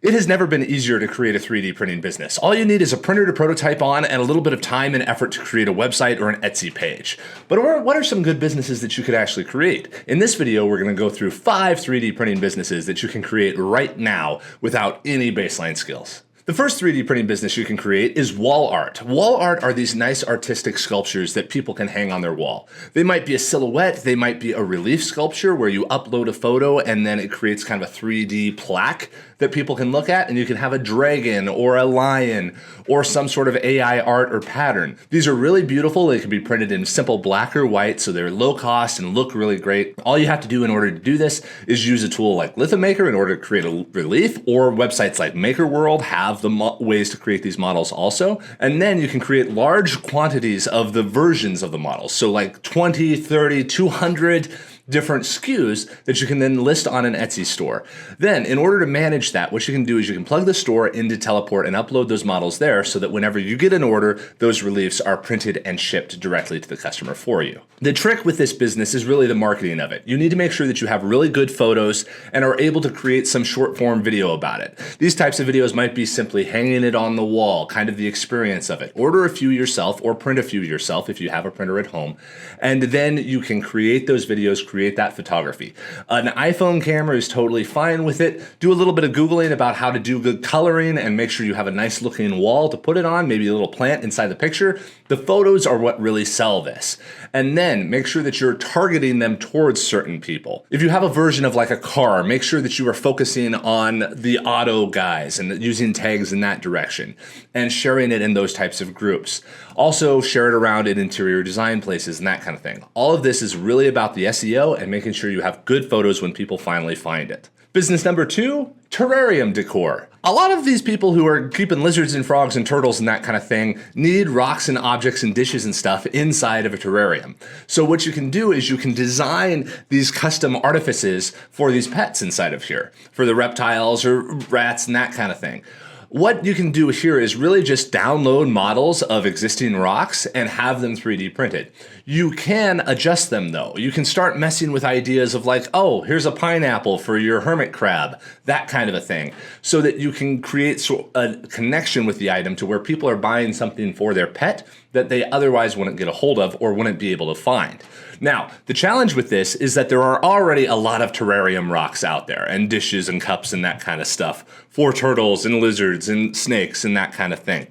It has never been easier to create a 3D printing business. All you need is a printer to prototype on and a little bit of time and effort to create a website or an Etsy page. But what are some good businesses that you could actually create? In this video, we're going to go through 5 3D printing businesses that you can create right now without any baseline skills. The first 3D printing business you can create is wall art. Wall art are these nice artistic sculptures that people can hang on their wall. They might be a silhouette, they might be a relief sculpture where you upload a photo and then it creates kind of a 3D plaque that people can look at, and you can have a dragon or a lion or some sort of AI art or pattern. These are really beautiful. They can be printed in simple black or white, so they're low cost and look really great. All you have to do in order to do this is use a tool like Lithomaker in order to create a relief, or websites like MakerWorld have the ways to create these models also. And then you can create large quantities of the versions of the models. So like 20, 30, 200 different SKUs that you can then list on an Etsy store. Then, in order to manage that, what you can do is you can plug the store into Teleport and upload those models there so that whenever you get an order, those reliefs are printed and shipped directly to the customer for you. The trick with this business is really the marketing of it. You need to make sure that you have really good photos and are able to create some short form video about it. These types of videos might be simply hanging it on the wall, kind of the experience of it. Order a few yourself or print a few yourself if you have a printer at home. And then you can create those videos, create that photography. An iPhone camera is totally fine with it. Do a little bit of Googling about how to do good coloring and make sure you have a nice looking wall to put it on, maybe a little plant inside the picture. The photos are what really sell this. And then make sure that you're targeting them towards certain people. If you have a version of like a car, make sure that you are focusing on the auto guys and using tags in that direction and sharing it in those types of groups. Also share it around in interior design places and that kind of thing. All of this is really about the SEO and making sure you have good photos when people finally find it. Business number 2, terrarium decor. A lot of these people who are keeping lizards and frogs and turtles and that kind of thing need rocks and objects and dishes and stuff inside of a terrarium. So what you can do is you can design these custom artifices for these pets inside of here, for the reptiles or rats and that kind of thing. What you can do here is really just download models of existing rocks and have them 3D printed. You can adjust them though. You can start messing with ideas of like, oh, here's a pineapple for your hermit crab, that kind of a thing, so that you can create a connection with the item to where people are buying something for their pet that they otherwise wouldn't get a hold of or wouldn't be able to find. Now, the challenge with this is that there are already a lot of terrarium rocks out there and dishes and cups and that kind of stuff for turtles and lizards and snakes and that kind of thing.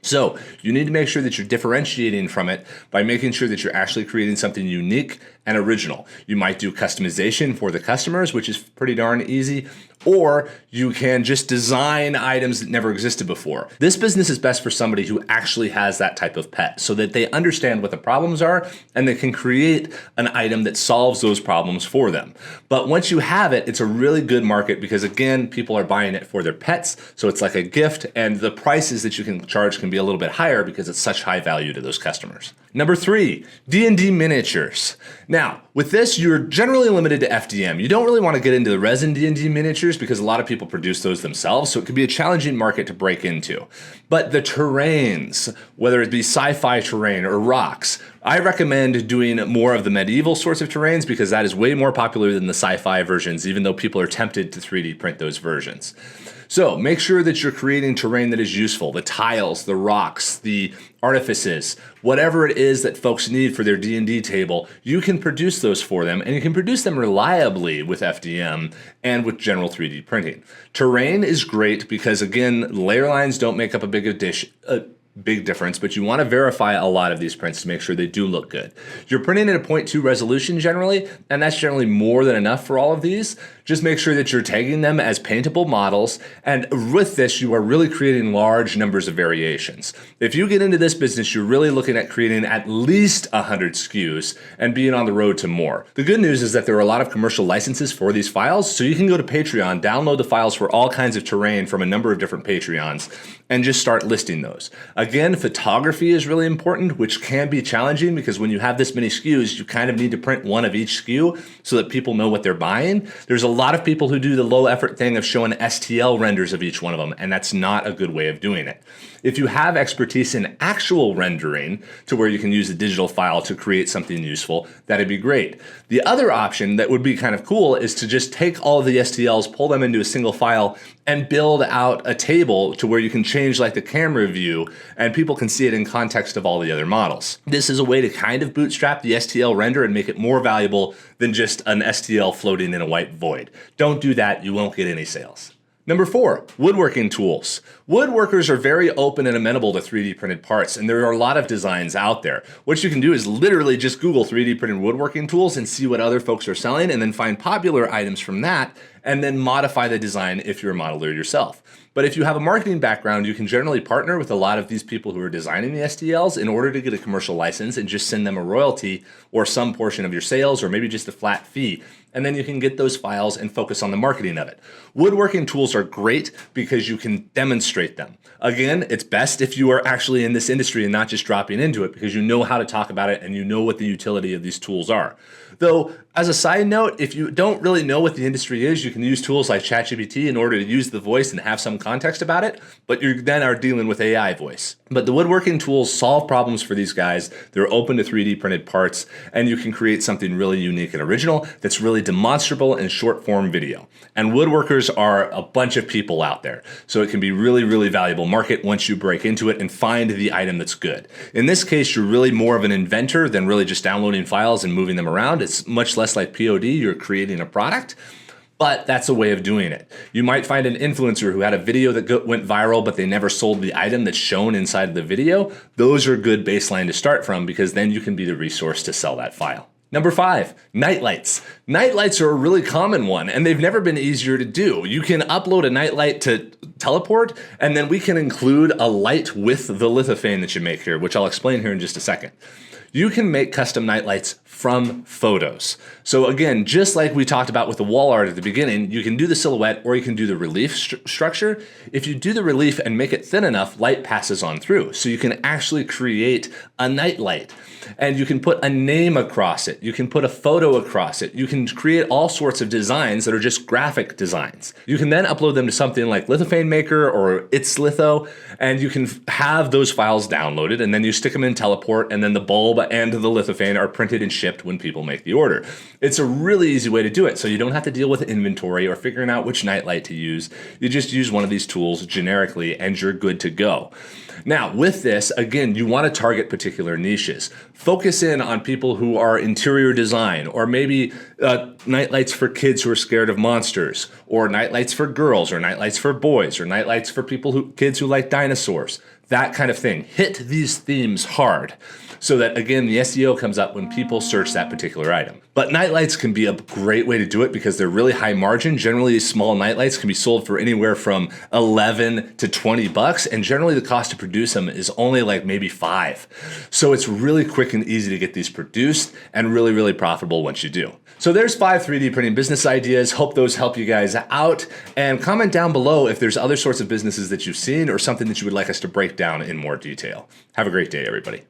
So you need to make sure that you're differentiating from it by making sure that you're actually creating something unique and original. You might do customization for the customers, which is pretty darn easy, or you can just design items that never existed before. This business is best for somebody who actually has that type of pet so that they understand what the problems are and they can create an item that solves those problems for them. But once you have it, it's a really good market because again, people are buying it for their pets. So it's like a gift and the prices that you can charge can be a little bit higher because it's such high value to those customers. Number 3, D&D miniatures. Now, with this, you're generally limited to FDM. You don't really want to get into the resin D&D miniatures because a lot of people produce those themselves, so it can be a challenging market to break into. But the terrains, whether it be sci-fi terrain or rocks, I recommend doing more of the medieval sorts of terrains because that is way more popular than the sci-fi versions, even though people are tempted to 3D print those versions. So make sure that you're creating terrain that is useful, the tiles, the rocks, the artifices, whatever it is that folks need for their D&D table, you can produce those for them and you can produce them reliably with FDM and with general 3D printing. Terrain is great because again, layer lines don't make up a big difference, but you want to verify a lot of these prints to make sure they do look good. You're printing at a 0.2 resolution generally, and that's generally more than enough for all of these. Just make sure that you're tagging them as paintable models, and with this, you are really creating large numbers of variations. If you get into this business, you're really looking at creating at least 100 SKUs and being on the road to more. The good news is that there are a lot of commercial licenses for these files, so you can go to Patreon, download the files for all kinds of terrain from a number of different Patreons, and just start listing those. Again, photography is really important, which can be challenging because when you have this many SKUs, you kind of need to print one of each SKU so that people know what they're buying. There's a lot of people who do the low effort thing of showing STL renders of each one of them, and that's not a good way of doing it. If you have expertise in actual rendering to where you can use a digital file to create something useful, that'd be great. The other option that would be kind of cool is to just take all of the STLs, pull them into a single file, and build out a table to where you can change like the camera view and people can see it in context of all the other models. This is a way to kind of bootstrap the STL render and make it more valuable than just an STL floating in a white void. Don't do that, you won't get any sales. Number 4, woodworking tools. Woodworkers are very open and amenable to 3D printed parts, and there are a lot of designs out there. What you can do is literally just Google 3D printed woodworking tools and see what other folks are selling, and then find popular items from that, and then modify the design if you're a modeler yourself. But if you have a marketing background, you can generally partner with a lot of these people who are designing the STLs in order to get a commercial license and just send them a royalty or some portion of your sales or maybe just a flat fee. And then you can get those files and focus on the marketing of it. Woodworking tools are great because you can demonstrate them. Again, it's best if you are actually in this industry and not just dropping into it because you know how to talk about it and you know what the utility of these tools are. Though, as a side note, if you don't really know what the industry is, you can use tools like ChatGPT in order to use the voice and have some context about it, but you then are dealing with AI voice. But the woodworking tools solve problems for these guys. They're open to 3D printed parts, and you can create something really unique and original that's really demonstrable in short form video. And woodworkers are a bunch of people out there, so it can be really, really valuable market once you break into it and find the item that's good. In this case, you're really more of an inventor than really just downloading files and moving them around. It's much less like POD, you're creating a product, but that's a way of doing it. You might find an influencer who had a video that went viral, but they never sold the item that's shown inside of the video. Those are a good baseline to start from because then you can be the resource to sell that file. Number 5, nightlights. Nightlights are a really common one, and they've never been easier to do. You can upload a nightlight to Teleport, and then we can include a light with the lithophane that you make here, which I'll explain here in just a second. You can make custom nightlights from photos. So again, just like we talked about with the wall art at the beginning, you can do the silhouette or you can do the relief structure. If you do the relief and make it thin enough, light passes on through. So you can actually create a nightlight. And you can put a name across it. You can put a photo across it. You can create all sorts of designs that are just graphic designs. You can then upload them to something like Lithophane Maker or It's Litho, and you can have those files downloaded, and then you stick them in Teleport, and then the bulb and the lithophane are printed and shipped when people make the order. It's a really easy way to do it, so you don't have to deal with inventory or figuring out which nightlight to use. You just use one of these tools generically, and you're good to go. Now, with this, again, you want to target particular niches. Focus in on people who are interior design, or maybe nightlights for kids who are scared of monsters, or nightlights for girls, or nightlights for boys, or nightlights for kids who like dinosaurs. That kind of thing. Hit these themes hard so that, again, the SEO comes up when people search that particular item. But nightlights can be a great way to do it because they're really high margin. Generally, small nightlights can be sold for anywhere from 11 to 20 bucks, and generally the cost to produce them is only like maybe 5. So it's really quick and easy to get these produced and really, really profitable once you do. So there's 5 3D printing business ideas. Hope those help you guys out. And comment down below if there's other sorts of businesses that you've seen or something that you would like us to break down in more detail. Have a great day, everybody.